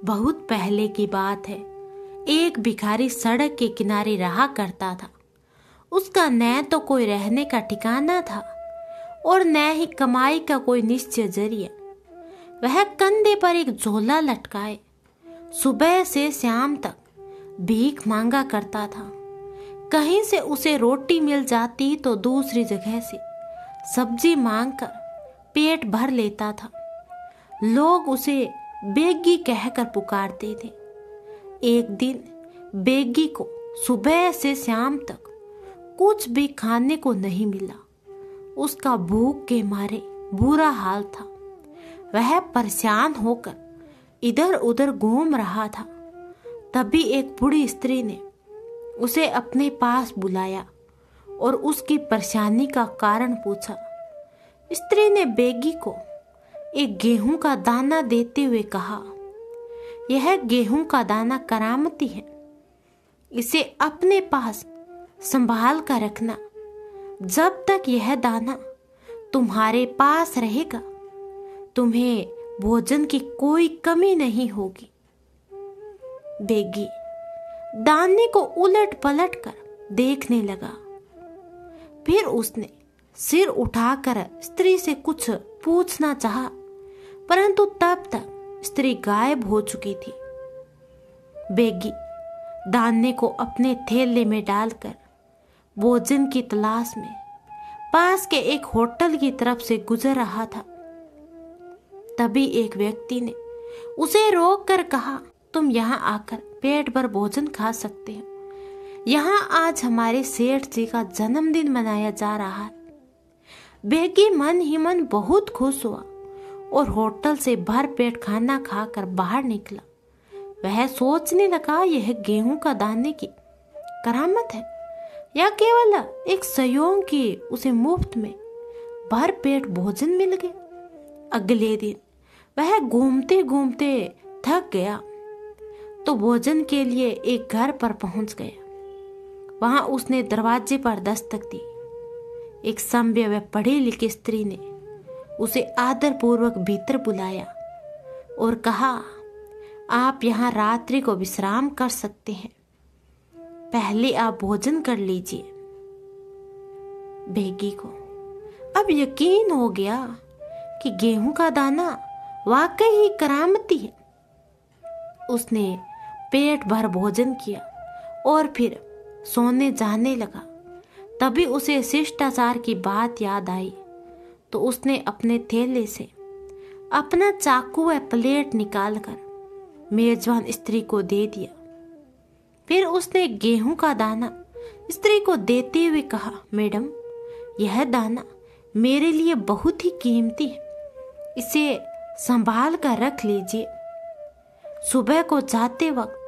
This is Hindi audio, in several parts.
बहुत पहले की बात है। एक भिखारी सड़क के किनारे रहा करता था। उसका न तो कोई रहने का ठिकाना था और न ही कमाई का कोई निश्चित जरिया। वह कंधे पर एक झोला लटकाए सुबह से शाम तक भीख मांगा करता था। कहीं से उसे रोटी मिल जाती तो दूसरी जगह से सब्जी मांगकर पेट भर लेता था। लोग उसे बेगी कहकर पुकारते थे। एक दिन बेगी को सुबह से शाम तक कुछ भी खाने को नहीं मिला। उसका भूख के मारे बुरा हाल था। वह परेशान होकर इधर उधर घूम रहा था। तभी एक बूढ़ी स्त्री ने उसे अपने पास बुलाया और उसकी परेशानी का कारण पूछा। स्त्री ने बेगी को एक गेहूं का दाना देते हुए कहा, यह गेहूं का दाना करामती है, इसे अपने पास संभाल कर रखना। जब तक यह दाना तुम्हारे पास रहेगा तुम्हें भोजन की कोई कमी नहीं होगी। बेगी दाने को उलट पलट कर देखने लगा। फिर उसने सिर उठाकर स्त्री से कुछ पूछना चाहा, परंतु तब तक स्त्री गायब हो चुकी थी। बेगी दाने को अपने थैले में डालकर भोजन की तलाश में पास के एक होटल की तरफ से गुजर रहा था। तभी एक व्यक्ति ने उसे रोक कर कहा, तुम यहाँ आकर पेट भर भोजन खा सकते हो। यहाँ आज हमारे सेठ जी का जन्मदिन मनाया जा रहा है। बेगी मन ही मन बहुत खुश हुआ और होटल से भर पेट खाना खाकर बाहर निकला। वह सोचने लगा, यह गेहूं का दाने की करामत है या केवल एक संयोग की उसे मुफ्त में भर पेट भोजन मिल गया। अगले दिन वह घूमते घूमते थक गया तो भोजन के लिए एक घर पर पहुंच गया। वहां उसने दरवाजे पर दस्तक दी। एक सभ्य व पढ़ी लिखी स्त्री ने उसे आदरपूर्वक भीतर बुलाया और कहा, आप यहाँ रात्रि को विश्राम कर सकते हैं, पहले आप भोजन कर लीजिए। बेगी को अब यकीन हो गया कि गेहूं का दाना वाकई ही करामती है। उसने पेट भर भोजन किया और फिर सोने जाने लगा। तभी उसे शिष्टाचार की बात याद आई तो उसने अपने थैले से अपना चाकू व प्लेट निकालकर मेजबान स्त्री को दे दिया। फिर उसने गेहूं का दाना स्त्री को देते हुए कहा, मैडम, यह दाना मेरे लिए बहुत ही कीमती है, इसे संभाल कर रख लीजिए। सुबह को जाते वक्त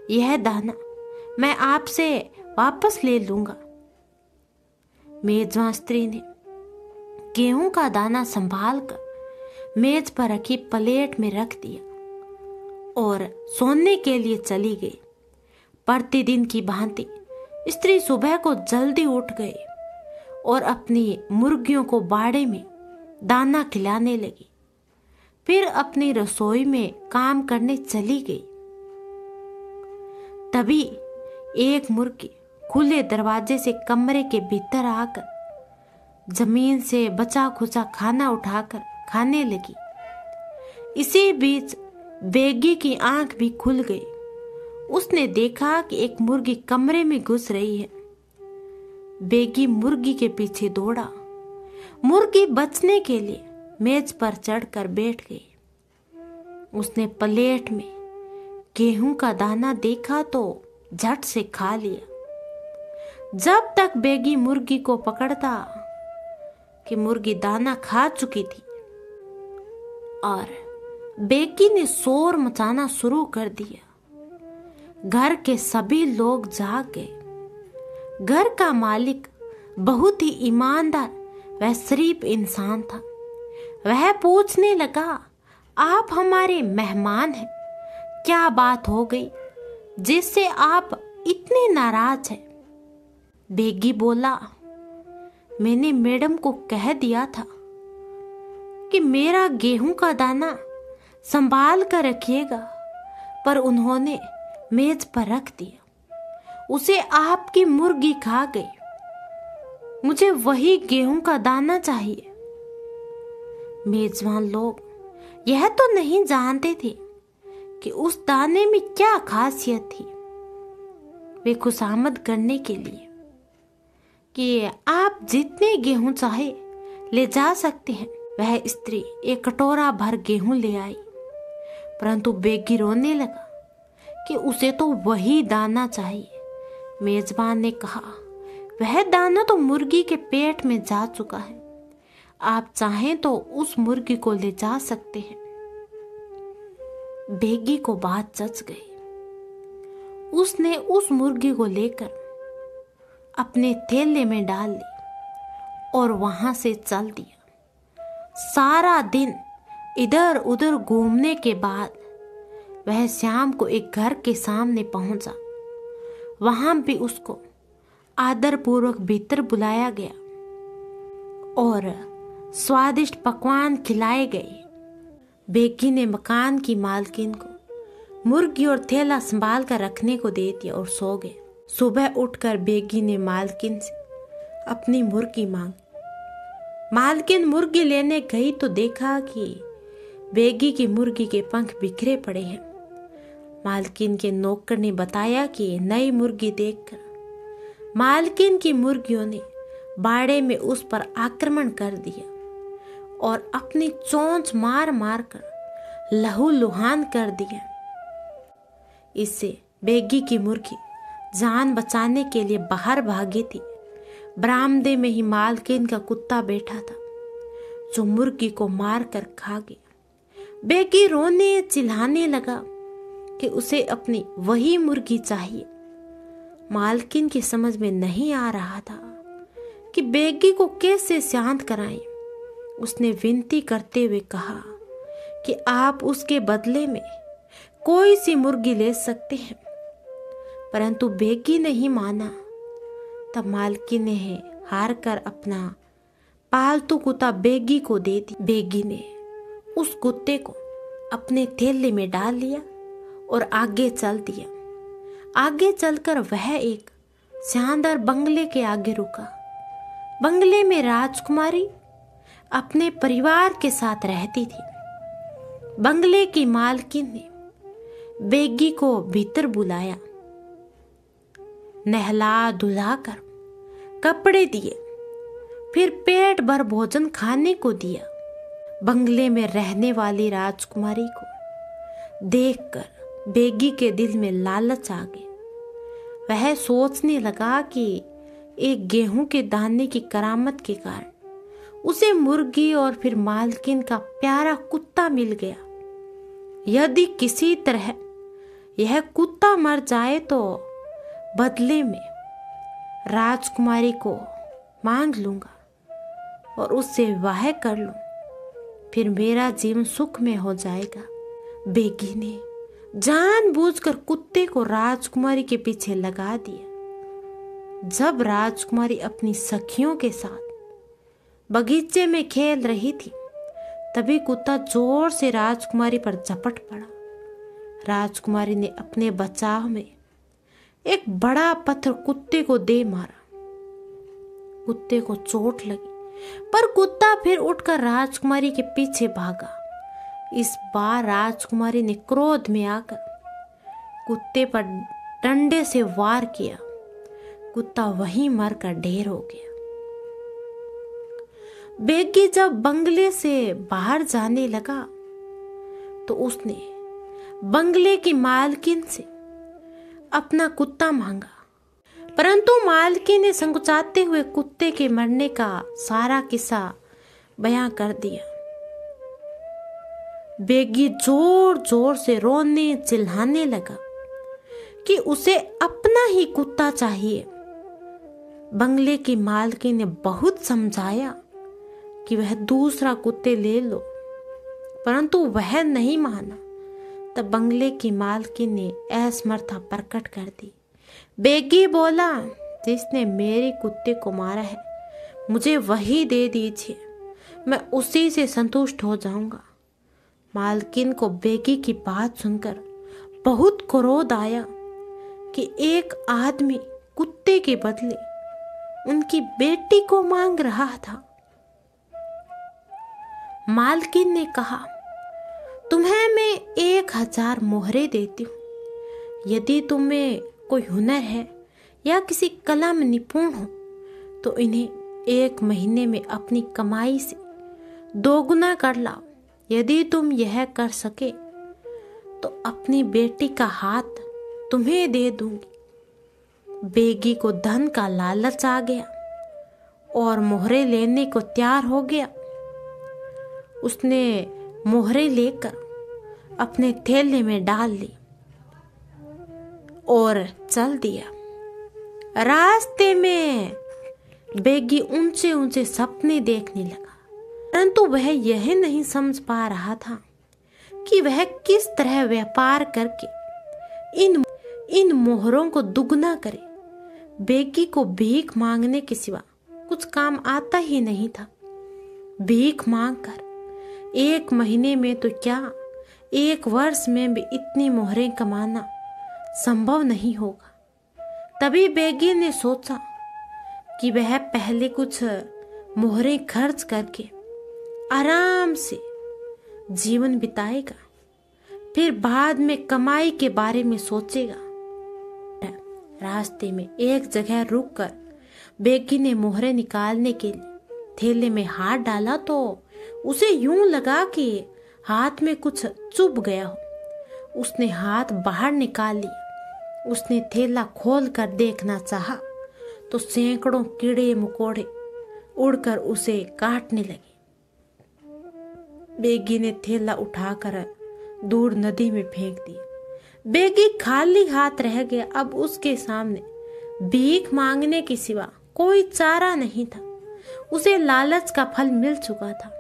यह दाना मैं आपसे वापस ले लूंगा। मेजबान स्त्री ने गेहूं का दाना संभाल कर मेज पर रखी प्लेट में रख दिया और सोने के लिए चली गई। प्रतिदिन की भांति स्त्री सुबह को जल्दी उठ गई और अपनी मुर्गियों को बाड़े में दाना खिलाने लगी। फिर अपनी रसोई में काम करने चली गई। तभी एक मुर्गी खुले दरवाजे से कमरे के भीतर आकर जमीन से बचा खुचा खाना उठाकर खाने लगी। इसी बीच बेगी की आंख भी खुल गई। उसने देखा कि एक मुर्गी कमरे में घुस रही है। बेगी मुर्गी के पीछे दौड़ा। मुर्गी बचने के लिए मेज पर चढ़कर बैठ गई। उसने प्लेट में गेहूं का दाना देखा तो झट से खा लिया। जब तक बेगी मुर्गी को पकड़ता कि मुर्गी दाना खा चुकी थी और बेगी ने शोर मचाना शुरू कर दिया। घर के सभी लोग जाग गए। घर का मालिक बहुत ही ईमानदार व शरीफ इंसान था। वह पूछने लगा, आप हमारे मेहमान हैं, क्या बात हो गई जिससे आप इतने नाराज हैं? बेगी बोला, मैंने मैडम को कह दिया था कि मेरा गेहूं का दाना संभाल कर रखिएगा, पर उन्होंने मेज पर रख दिया। उसे आपकी मुर्गी खा गई। मुझे वही गेहूं का दाना चाहिए। मेजबान लोग यह तो नहीं जानते थे कि उस दाने में क्या खासियत थी। वे खुशामद करने के लिए कि आप जितने गेहूं चाहे ले जा सकते हैं, वह स्त्री एक कटोरा भर गेहूं ले आई। परंतु बेगी रोने लगा कि उसे तो वही दाना चाहिए। मेजबान ने कहा, वह दाना तो मुर्गी के पेट में जा चुका है। आप चाहें तो उस मुर्गी को ले जा सकते हैं। बेगी को बात जच गई। उसने उस मुर्गी को लेकर अपने थैले में डाल ली और वहां से चल दिया। सारा दिन इधर उधर घूमने के बाद वह शाम को एक घर के सामने पहुंचा। वहां भी उसको आदरपूर्वक भीतर बुलाया गया और स्वादिष्ट पकवान खिलाए गए। बेगी ने मकान की मालकिन को मुर्गी और थैला संभाल कर रखने को दे दिया और सो गए। सुबह उठकर बेगी ने मालकिन से अपनी मुर्गी मांगी। मालकिन मुर्गी लेने गई तो देखा कि बेगी की मुर्गी के पंख बिखरे पड़े हैं। मालकिन के नौकर ने बताया कि नई मुर्गी देखकर मालकिन की मुर्गियों ने बाड़े में उस पर आक्रमण कर दिया और अपनी चोंच मार मार कर लहूलुहान कर दिया। इससे बेगी की मुर्गी जान बचाने के लिए बाहर भागी थी। बरामदे में ही मालकिन का कुत्ता बैठा था जो मुर्गी को मार कर खा गया। बेगी रोने चिल्लाने लगा कि उसे अपनी वही मुर्गी चाहिए। मालकिन की समझ में नहीं आ रहा था कि बेगी को कैसे शांत कराएं। उसने विनती करते हुए कहा कि आप उसके बदले में कोई सी मुर्गी ले सकते हैं। परंतु बेगी नहीं माना। तब मालकिन ने हार कर अपना पालतू कुत्ता बेगी को दे दी। बेगी ने उस कुत्ते को अपने थैले में डाल लिया और आगे चल दिया। आगे चलकर वह एक शानदार बंगले के आगे रुका। बंगले में राजकुमारी अपने परिवार के साथ रहती थी। बंगले की मालकिन ने बेगी को भीतर बुलाया, नहला धुलाकर कपड़े दिए, फिर पेट भर भोजन खाने को दिया। बंगले में रहने वाली राजकुमारी को देखकर बेगी के दिल में लालच आ गई। वह सोचने लगा कि एक गेहूं के दाने की करामत के कारण उसे मुर्गी और फिर मालकिन का प्यारा कुत्ता मिल गया। यदि किसी तरह यह कुत्ता मर जाए तो बदले में राजकुमारी को मांग लूंगा और उससे विवाह कर लूं, फिर मेरा जीवन सुख में हो जाएगा। बेगी ने जानबूझकर कुत्ते को राजकुमारी के पीछे लगा दिया। जब राजकुमारी अपनी सखियों के साथ बगीचे में खेल रही थी, तभी कुत्ता जोर से राजकुमारी पर झपट पड़ा। राजकुमारी ने अपने बचाव में एक बड़ा पत्थर कुत्ते को दे मारा। कुत्ते को चोट लगी, पर कुत्ता फिर उठकर राजकुमारी के पीछे भागा। इस बार राजकुमारी ने क्रोध में आकर कुत्ते पर डंडे से वार किया। कुत्ता वहीं मरकर ढेर हो गया। बेगी जब बंगले से बाहर जाने लगा तो उसने बंगले की मालकिन से अपना कुत्ता मांगा, परंतु मालकिन ने संकोचाते हुए कुत्ते के मरने का सारा किस्सा बयां कर दिया। बेगी जोर जोर से रोने चिल्लाने लगा कि उसे अपना ही कुत्ता चाहिए। बंगले की मालकिन ने बहुत समझाया कि वह दूसरा कुत्ते ले लो, परंतु वह नहीं माना। तब बंगले की मालकिन ने असमर्थता प्रकट कर दी। बेगी बोला, जिसने मेरे कुत्ते को मारा है मुझे वही दे दीजिए, मैं उसी से संतुष्ट हो जाऊंगा। मालकिन को बेगी की बात सुनकर बहुत क्रोध आया कि एक आदमी कुत्ते के बदले उनकी बेटी को मांग रहा था। मालकिन ने कहा, तुम्हें मैं 1000 मोहरे देती हूँ। यदि तुम्हें कोई हुनर है या किसी कला में निपुण हो तो इन्हें 1 महीने में अपनी कमाई से 2 गुना कर लाओ। यदि तुम यह कर सके तो अपनी बेटी का हाथ तुम्हें दे दूंगी। बेगी को धन का लालच आ गया और मोहरे लेने को तैयार हो गया। उसने मोहरे लेकर अपने थैले में डाल ली और चल दिया। रास्ते में बेगी ऊंचे ऊंचे सपने देखने लगा, परंतु वह यह नहीं समझ पा रहा था कि वह किस तरह व्यापार करके इन मोहरों को दुगना करे। बेगी को भीख मांगने के सिवा कुछ काम आता ही नहीं था। भीख मांगकर 1 महीने में तो क्या 1 वर्ष में भी इतनी मोहरें कमाना संभव नहीं होगा। तभी बेगी ने सोचा कि वह पहले कुछ मोहरें खर्च करके आराम से जीवन बिताएगा, फिर बाद में कमाई के बारे में सोचेगा। रास्ते में एक जगह रुककर बेगी ने मोहरें निकालने के लिए थैले में हाथ डाला तो उसे यूं लगा कि हाथ में कुछ चुभ गया हो। उसने हाथ बाहर निकाल लिया। उसने थैला खोल कर देखना चाहा तो सैकड़ों कीड़े मकोड़े उड़कर उसे काटने लगे। बेगी ने थैला उठाकर दूर नदी में फेंक दिया। बेगी खाली हाथ रह गया। अब उसके सामने भीख मांगने के सिवा कोई चारा नहीं था। उसे लालच का फल मिल चुका था।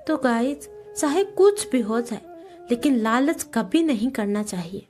तो गाइस, चाहे कुछ भी हो जाए लेकिन लालच कभी नहीं करना चाहिए।